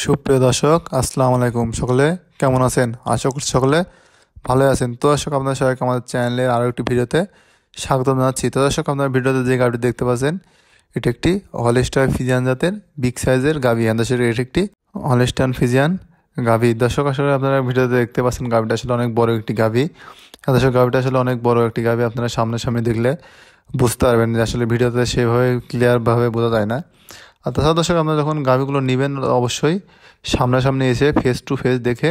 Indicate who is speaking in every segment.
Speaker 1: সুপ্রিয় দর্শক, আসসালামু আলাইকুম। সকলে কেমন আছেন? আশা করছি সকলে ভালো আছেন। তো দর্শক, আপনার সবাইকে আমাদের চ্যানেলের আরও একটি ভিডিওতে স্বাগত জানাচ্ছি। তো দর্শক, আপনার ভিডিওতে যে গাভীটি দেখতে পাচ্ছেন, এটি একটি হলস্টাইন ফ্রিজিয়ান জাতের বিগ সাইজের গাভী। দর্শক, এটি একটি হলস্টাইন ফ্রিজিয়ান গাভী। দর্শক, আসলে আপনারা ভিডিওতে দেখতে পাচ্ছেন গাভীটা আসলে অনেক বড় একটি গাভী। দর্শক, গাভীটা আসলে অনেক বড় একটি গাভী। আপনারা সামনাসামনি দেখলে বুঝতে পারবেন যে আসলে ভিডিওতে সেভাবে ক্লিয়ারভাবে বোঝা যায় না। আর তাছাড়া দর্শক, আপনারা যখন গাভীগুলো নেবেন অবশ্যই সামনাসামনি এসে ফেস টু ফেস দেখে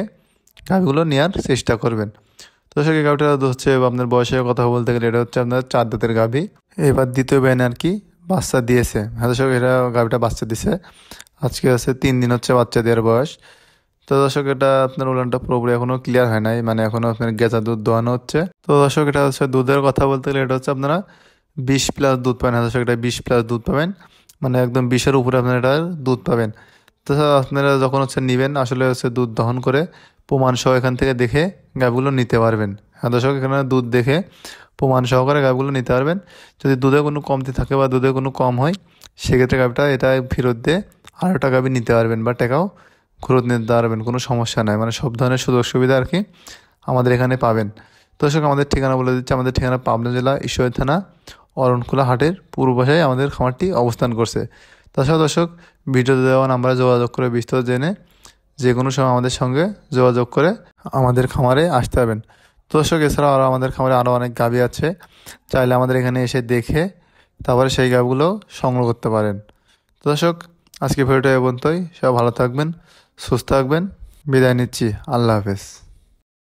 Speaker 1: গাভীগুলো নেওয়ার চেষ্টা করবেন। তো দর্শক, এই গাভীটা হচ্ছে আপনার বয়সের কথা বলতে গেলে এটা হচ্ছে আপনার 4 দাঁতের গাভী। এবার দ্বিতীয় বেন আর কি বাচ্চা দিয়েছে। হ্যাঁ দর্শক, এটা গাভীটা বাচ্চা দিছে। আজকে হচ্ছে 3 দিন হচ্ছে বাচ্চা দেওয়ার বয়স। তো দর্শক, এটা আপনার উলানটা পুরোপুরি এখনও ক্লিয়ার হয় নাই, মানে এখনও আপনার গেঁচা দুধ দোয়ানো হচ্ছে। তো দর্শক, এটা হচ্ছে দুধের কথা বলতে গেলে এটা হচ্ছে আপনারা 20+ দুধ পাবেন। হ্যাঁ দর্শক, এটা 20+ দুধ পাবেন, মানে একদম 20-এর উপরে আপনারা এটা দুধ পাবেন। তাছাড়া আপনারা যখন হচ্ছে নেবেন আসলে হচ্ছে দুধ দহন করে প্রমাণ সহ এখান থেকে দেখে গাভীগুলো নিতে পারবেন। হ্যাঁ দর্শক, এখানে দুধ দেখে প্রমাণ সহকারে গাভীগুলো নিতে পারবেন। যদি দুধে কোনো কমতি থাকে বা দুধে কোনো কম হয়, সেক্ষেত্রে গাভীটা এটা ফেরত দিয়ে আরও একটা গাভী নিতে পারবেন বা টাকাও ফেরত নিতে পারবেন, কোনো সমস্যা নাই। মানে সব ধরনের সুযোগ সুবিধা আর কি আমাদের এখানে পাবেন। দর্শক, আমাদের ঠিকানা বলে দিচ্ছি। আমাদের ঠিকানা পাবনা জেলা ঈশ্বরদী থানা অরণখোলা হাটের পূর্ব পাশে আমাদের খামারটি অবস্থান করছে। তাছাড়া দর্শক, ভিডিওতে দেওয়া নাম্বারে যোগাযোগ করে বিস্তারিত জেনে যে কোনো সময় আমাদের সঙ্গে যোগাযোগ করে আমাদের খামারে আসতে পারবেন। তো দর্শক, এছাড়াও আরও আমাদের খামারে আরও অনেক গাভী আছে, চাইলে আমাদের এখানে এসে দেখে তারপরে সেই গাভীগুলো সংগ্রহ করতে পারেন। তো দর্শক, আজকে ভিডিওটা এ পর্যন্তই। সবাই ভালো থাকবেন, সুস্থ থাকবেন। বিদায় নিচ্ছি। আল্লাহ হাফেজ।